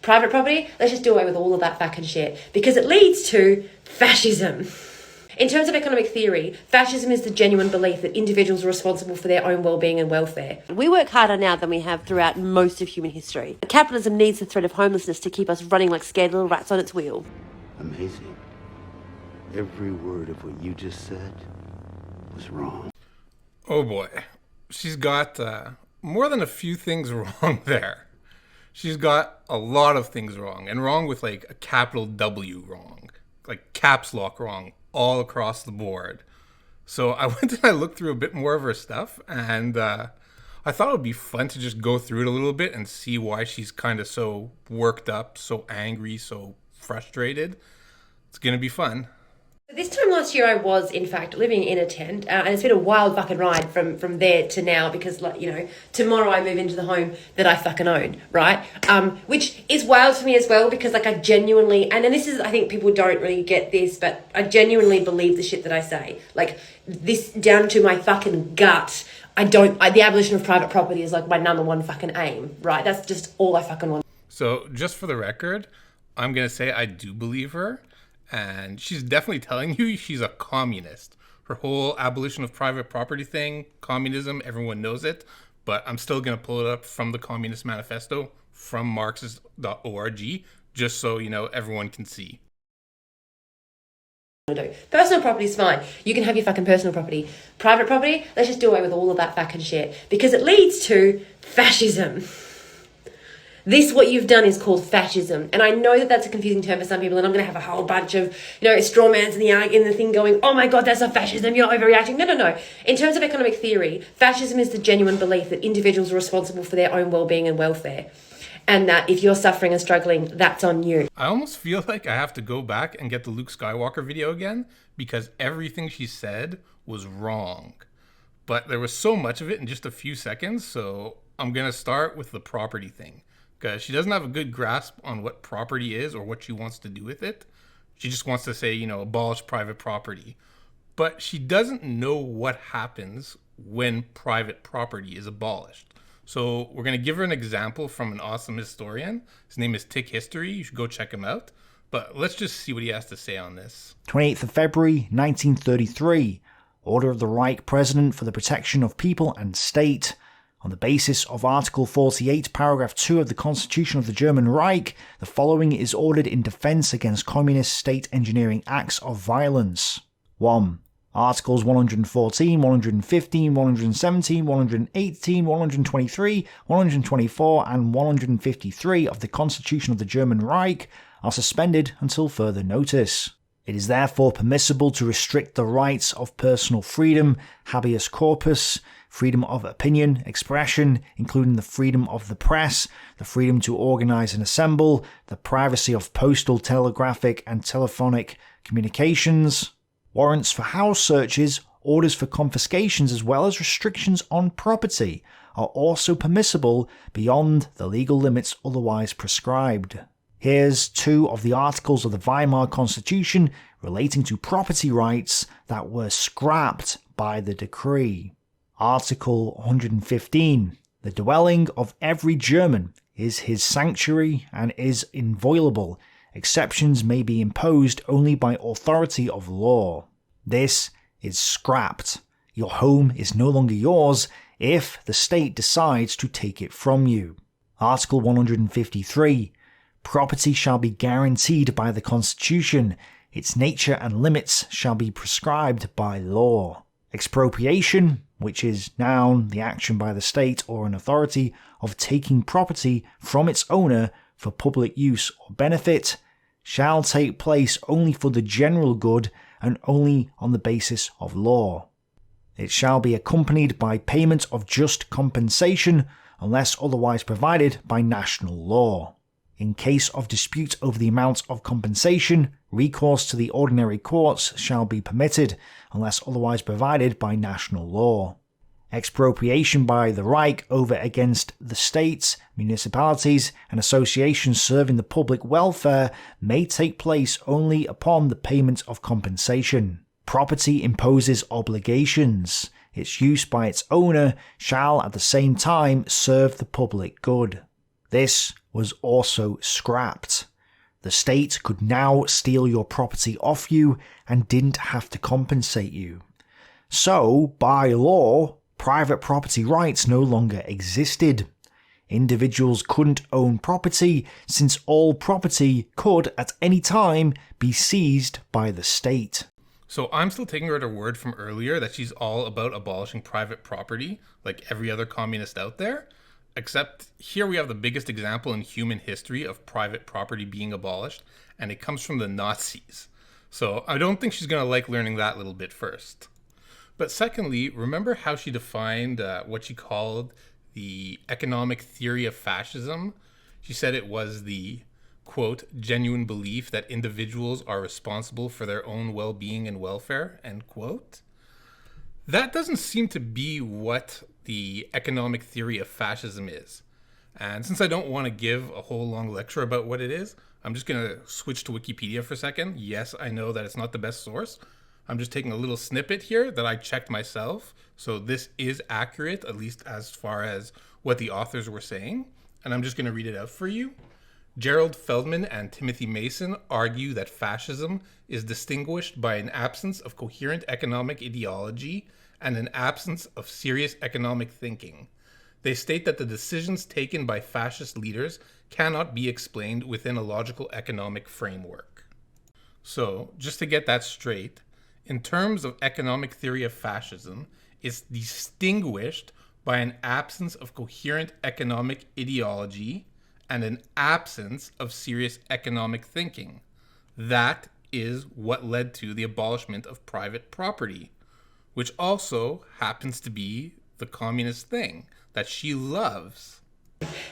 private property, let's just do away with all of that fucking shit, because it leads to fascism. In terms of economic theory, fascism is the genuine belief that individuals are responsible for their own well-being and welfare. We work harder now than we have throughout most of human history. Capitalism needs the threat of homelessness to keep us running like scared little rats on its wheel. Amazing. Every word of what you just said was wrong. Oh boy. She's got more than a few things wrong there. She's got a lot of things wrong, and wrong with like a capital W wrong, like caps lock wrong, all across the board. So I went and I looked through a bit more of her stuff, and I thought it would be fun to just go through it a little bit and see why she's kind of so worked up, so angry, so frustrated. It's going to be fun. This time last year I was, in fact, living in a tent, and it's been a wild fucking ride from there to now, because, like, you know, tomorrow I move into the home that I fucking own, right? Which is wild for me as well, because, like, I genuinely, and this is, I think people don't really get this, but I genuinely believe the shit that I say. Like, this down to my fucking gut. The abolition of private property is, like, my number one fucking aim, right? That's just all I fucking want. So, just for the record, I'm going to say I do believe her. And she's definitely telling you she's a communist. Her whole abolition of private property thing, communism, everyone knows it. But I'm still going to pull it up from the Communist Manifesto from Marxist.org, just so, you know, everyone can see. Personal property is fine. You can have your fucking personal property. Private property, let's just do away with all of that fucking shit, because it leads to fascism. This, what you've done, is called fascism. And I know that that's a confusing term for some people, and I'm going to have a whole bunch of, you know, straw mans in the thing going, oh my God, that's a fascism, you're overreacting. No. In terms of economic theory, fascism is the genuine belief that individuals are responsible for their own well-being and welfare. And that if you're suffering and struggling, that's on you. I almost feel like I have to go back and get the Luke Skywalker video again, because everything she said was wrong. But there was so much of it in just a few seconds, so I'm going to start with the property thing. Because she doesn't have a good grasp on what property is or what she wants to do with it. She just wants to say, you know, abolish private property. But she doesn't know what happens when private property is abolished. So we're going to give her an example from an awesome historian. His name is Tick History. You should go check him out. But let's just see what he has to say on this. 28th of February, 1933. Order of the Reich President for the Protection of People and State. On the basis of Article 48, Paragraph 2 of the Constitution of the German Reich, the following is ordered in defense against communist state engineering acts of violence. 1. Articles 114, 115, 117, 118, 123, 124, and 153 of the Constitution of the German Reich are suspended until further notice. It is therefore permissible to restrict the rights of personal freedom, habeas corpus, freedom of opinion, expression, including the freedom of the press, the freedom to organize and assemble, the privacy of postal, telegraphic, and telephonic communications, warrants for house searches, orders for confiscations, as well as restrictions on property, are also permissible beyond the legal limits otherwise prescribed. Here's 2 of the articles of the Weimar Constitution relating to property rights that were scrapped by the decree. Article 115. The dwelling of every German is his sanctuary and is inviolable. Exceptions may be imposed only by authority of law. This is scrapped. Your home is no longer yours if the state decides to take it from you. Article 153. Property shall be guaranteed by the Constitution. Its nature and limits shall be prescribed by law. Expropriation, which is noun, the action by the state or an authority of taking property from its owner for public use or benefit, shall take place only for the general good and only on the basis of law. It shall be accompanied by payment of just compensation unless otherwise provided by national law. In case of dispute over the amount of compensation, recourse to the ordinary courts shall be permitted, unless otherwise provided by national law. Expropriation by the Reich over against the states, municipalities, and associations serving the public welfare may take place only upon the payment of compensation. Property imposes obligations. Its use by its owner shall at the same time serve the public good. This was also scrapped. The state could now steal your property off you and didn't have to compensate you. So, by law, private property rights no longer existed. Individuals couldn't own property since all property could at any time be seized by the state. So I'm still taking her at her word from earlier that she's all about abolishing private property, like every other communist out there. Except here we have the biggest example in human history of private property being abolished, and it comes from the Nazis. So I don't think she's going to like learning that little bit first. But secondly, remember how she defined what she called the economic theory of fascism? She said it was the, quote, genuine belief that individuals are responsible for their own well-being and welfare, end quote. That doesn't seem to be what the economic theory of fascism is. And since I don't want to give a whole long lecture about what it is, I'm just going to switch to Wikipedia for a second. Yes, I know that it's not the best source. I'm just taking a little snippet here that I checked myself. So this is accurate, at least as far as what the authors were saying. And I'm just going to read it out for you. Gerald Feldman and Timothy Mason argue that fascism is distinguished by an absence of coherent economic ideology and an absence of serious economic thinking. They state that the decisions taken by fascist leaders cannot be explained within a logical economic framework. So, just to get that straight, in terms of economic theory of fascism, it's distinguished by an absence of coherent economic ideology and an absence of serious economic thinking. That is what led to the abolishment of private property, which also happens to be the communist thing that she loves.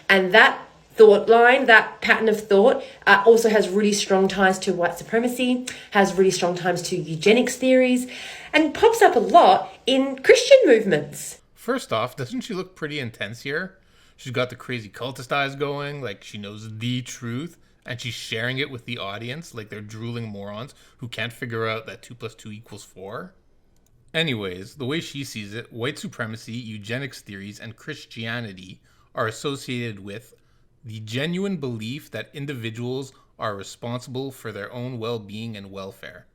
And that thought line, that pattern of thought, also has really strong ties to white supremacy, has really strong ties to eugenics theories, and pops up a lot in Christian movements. First off, doesn't she look pretty intense here? She's got the crazy cultist eyes going, like she knows the truth, and she's sharing it with the audience like they're drooling morons who can't figure out that 2 + 2 = 4. Anyways, the way she sees it, white supremacy, eugenics theories, and Christianity are associated with the genuine belief that individuals are responsible for their own well-being and welfare.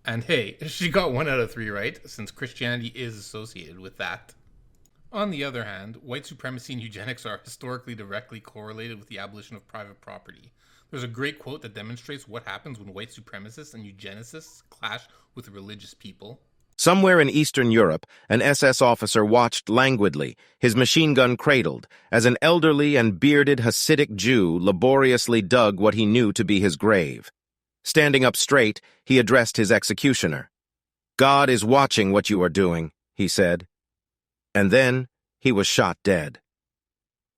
And hey, she got 1 out of 3 right, since Christianity is associated with that. On the other hand, white supremacy and eugenics are historically directly correlated with the abolition of private property. There's a great quote that demonstrates what happens when white supremacists and eugenicists clash with religious people. Somewhere in Eastern Europe, an SS officer watched languidly, his machine gun cradled, as an elderly and bearded Hasidic Jew laboriously dug what he knew to be his grave. Standing up straight, he addressed his executioner. "God is watching what you are doing," he said. And then he was shot dead.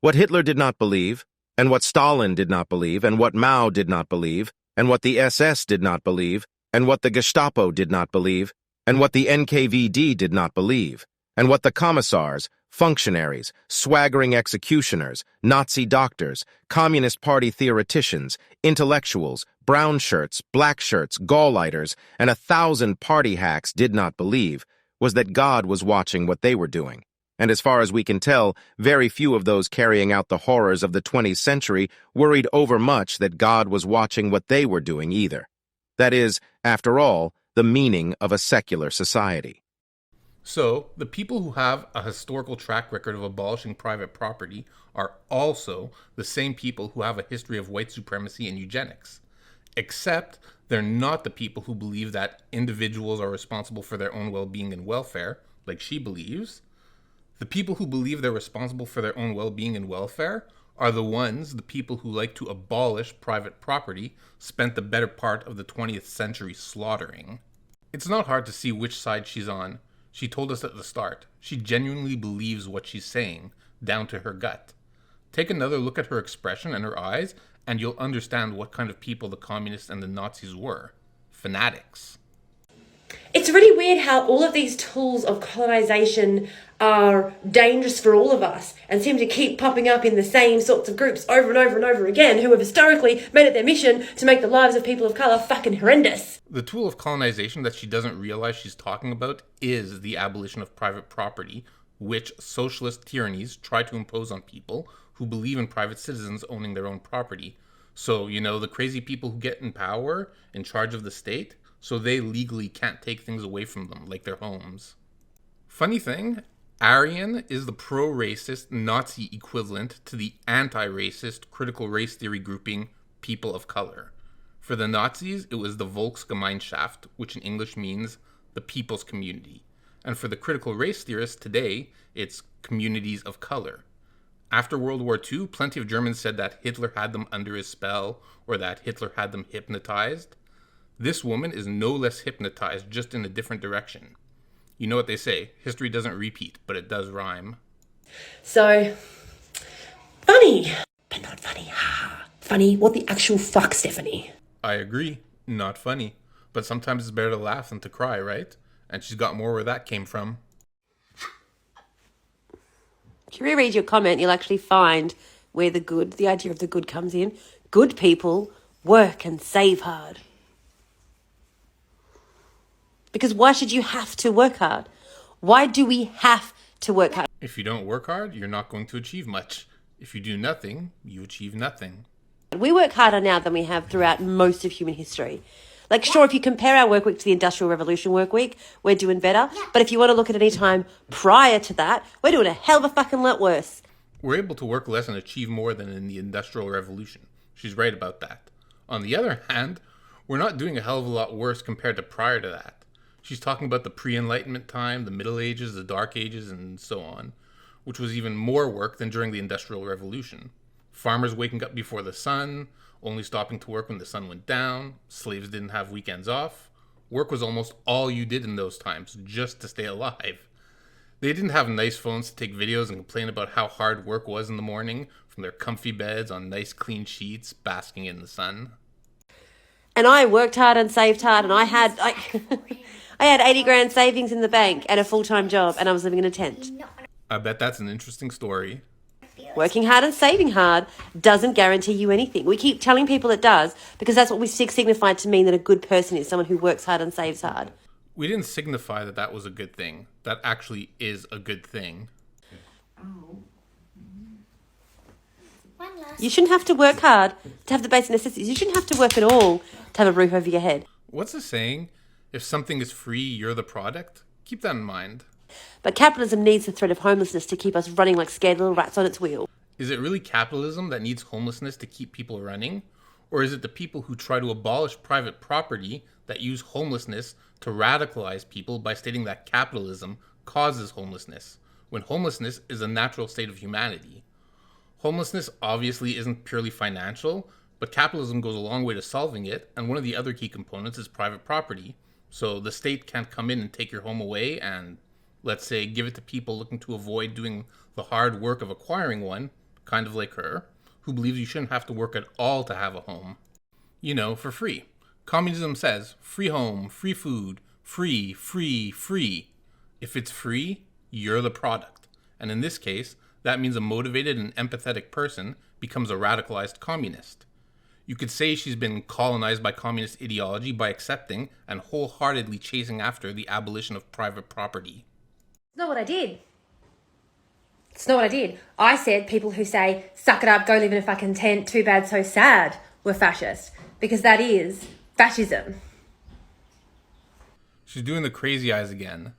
What Hitler did not believe, and what Stalin did not believe, and what Mao did not believe, and what the SS did not believe, and what the Gestapo did not believe, and what the NKVD did not believe, and what the commissars, functionaries, swaggering executioners, Nazi doctors, Communist Party theoreticians, intellectuals, brown shirts, black shirts, Gaulleiters, and 1,000 party hacks did not believe, was that God was watching what they were doing. And as far as we can tell, very few of those carrying out the horrors of the 20th century worried overmuch that God was watching what they were doing either. That is, after all, the meaning of a secular society. So, the people who have a historical track record of abolishing private property are also the same people who have a history of white supremacy and eugenics. Except they're not the people who believe that individuals are responsible for their own well-being and welfare, like she believes. The people who believe they're responsible for their own well-being and welfare are the people who like to abolish private property, spent the better part of the 20th century slaughtering. It's not hard to see which side she's on. She told us at the start. She genuinely believes what she's saying, down to her gut. Take another look at her expression and her eyes, and you'll understand what kind of people the communists and the Nazis were. Fanatics. It's really weird how all of these tools of colonization are dangerous for all of us and seem to keep popping up in the same sorts of groups over and over and over again who have historically made it their mission to make the lives of people of colour fucking horrendous. The tool of colonization that she doesn't realize she's talking about is the abolition of private property, which socialist tyrannies try to impose on people who believe in private citizens owning their own property. So, the crazy people who get in power, in charge of the state, so they legally can't take things away from them, like their homes. Funny thing, Aryan is the pro-racist Nazi equivalent to the anti-racist critical race theory grouping people of color. For the Nazis, it was the Volksgemeinschaft, which in English means the people's community. And for the critical race theorists today, it's communities of color. After World War II, plenty of Germans said that Hitler had them under his spell or that Hitler had them hypnotized. This woman is no less hypnotized, just in a different direction. You know what they say, history doesn't repeat, but it does rhyme. So, funny, but not funny. Funny, what the actual fuck, Stephanie? I agree, not funny. But sometimes it's better to laugh than to cry, right? And she's got more where that came from. If you reread your comment, you'll actually find where the idea of the good comes in. Good people work and save hard. Because why should you have to work hard? Why do we have to work hard? If you don't work hard, you're not going to achieve much. If you do nothing, you achieve nothing. We work harder now than we have throughout most of human history. Like, sure, if you compare our work week to the Industrial Revolution work week, we're doing better. But if you want to look at any time prior to that, we're doing a hell of a fucking lot worse. We're able to work less and achieve more than in the Industrial Revolution. She's right about that. On the other hand, we're not doing a hell of a lot worse compared to prior to that. She's talking about the pre-Enlightenment time, the Middle Ages, the Dark Ages, and so on, which was even more work than during the Industrial Revolution. Farmers waking up before the sun, only stopping to work when the sun went down, slaves didn't have weekends off. Work was almost all you did in those times, just to stay alive. They didn't have nice phones to take videos and complain about how hard work was in the morning from their comfy beds on nice clean sheets, basking in the sun. And I worked hard and saved hard, and I had 80 grand savings in the bank and a full-time job, and I was living in a tent. I bet that's an interesting story. Working hard and saving hard doesn't guarantee you anything. We keep telling people it does because that's what we signify to mean that a good person is someone who works hard and saves hard. We didn't signify that that was a good thing. That actually is a good thing. You shouldn't have to work hard to have the basic necessities. You shouldn't have to work at all to have a roof over your head. What's the saying? If something is free, you're the product? Keep that in mind. But capitalism needs the threat of homelessness to keep us running like scared little rats on its wheel. Is it really capitalism that needs homelessness to keep people running? Or is it the people who try to abolish private property that use homelessness to radicalize people by stating that capitalism causes homelessness, when homelessness is a natural state of humanity? Homelessness obviously isn't purely financial, but capitalism goes a long way to solving it, and one of the other key components is private property. So the state can't come in and take your home away and, let's say, give it to people looking to avoid doing the hard work of acquiring one, kind of like her, who believes you shouldn't have to work at all to have a home. For free. Communism says, free home, free food, free, free, free. If it's free, you're the product. And in this case, that means a motivated and empathetic person becomes a radicalized communist. You could say she's been colonized by communist ideology by accepting and wholeheartedly chasing after the abolition of private property. It's not what I did. It's not what I did. I said people who say, suck it up, go live in a fucking tent, too bad, so sad, were fascist. Because that is fascism. She's doing the crazy eyes again.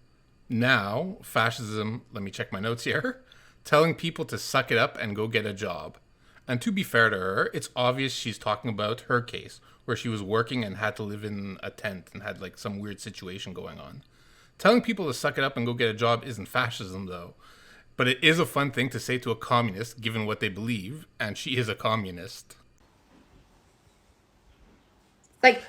Now, fascism, let me check my notes here, telling people to suck it up and go get a job. And to be fair to her, it's obvious she's talking about her case, where she was working and had to live in a tent and had some weird situation going on. Telling people to suck it up and go get a job isn't fascism, though. But it is a fun thing to say to a communist, given what they believe, and she is a communist.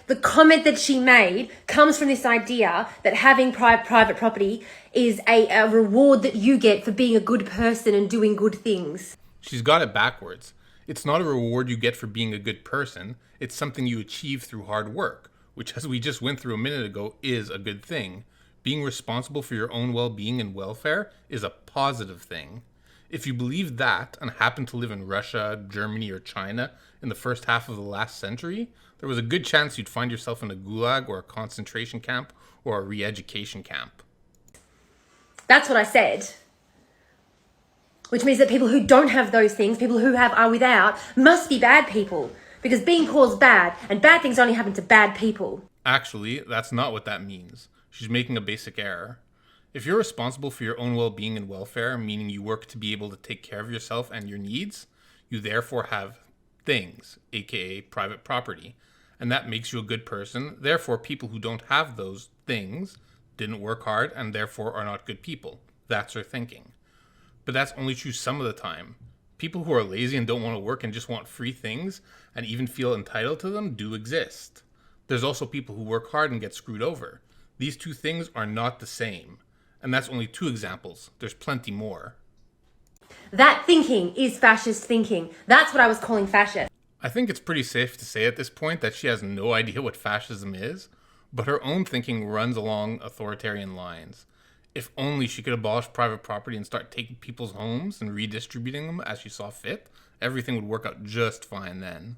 The comment that she made comes from this idea that having private property is a reward that you get for being a good person and doing good things. She's got it backwards. It's not a reward you get for being a good person. It's something you achieve through hard work, which, as we just went through a minute ago, is a good thing. Being responsible for your own well-being and welfare is a positive thing. If you believe that and happen to live in Russia, Germany, or China in the first half of the last century, there was a good chance you'd find yourself in a gulag or a concentration camp or a re-education camp. That's what I said. which means that people who don't have those things, people who are without, must be bad people. Because being poor is bad, and bad things only happen to bad people. Actually, that's not what that means. She's making a basic error. If you're responsible for your own well-being and welfare, meaning you work to be able to take care of yourself and your needs, you therefore have things, aka private property. And that makes you a good person. Therefore, people who don't have those things didn't work hard and therefore are not good people. That's her thinking. But that's only true some of the time. People who are lazy and don't want to work and just want free things and even feel entitled to them do exist. There's also people who work hard and get screwed over. These two things are not the same. And that's only 2 examples. There's plenty more. That thinking is fascist thinking. That's what I was calling fascist. I think it's pretty safe to say at this point that she has no idea what fascism is, but her own thinking runs along authoritarian lines. If only she could abolish private property and start taking people's homes and redistributing them as she saw fit, everything would work out just fine then.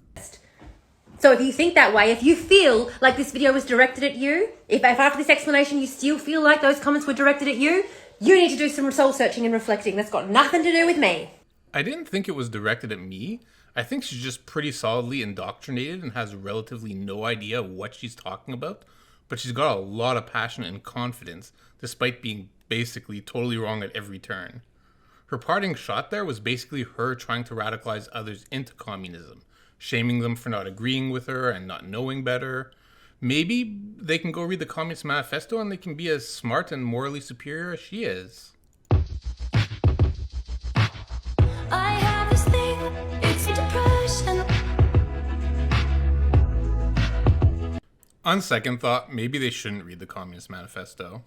So if you think that way, if you feel like this video was directed at you, if after this explanation you still feel like those comments were directed at you, you need to do some soul searching and reflecting. That's got nothing to do with me. I didn't think it was directed at me. I think she's just pretty solidly indoctrinated and has relatively no idea what she's talking about, but she's got a lot of passion and confidence, despite being basically totally wrong at every turn. Her parting shot there was basically her trying to radicalize others into communism, shaming them for not agreeing with her and not knowing better. Maybe they can go read the Communist Manifesto and they can be as smart and morally superior as she is. I have this thing, it's depression. On second thought, maybe they shouldn't read the Communist Manifesto.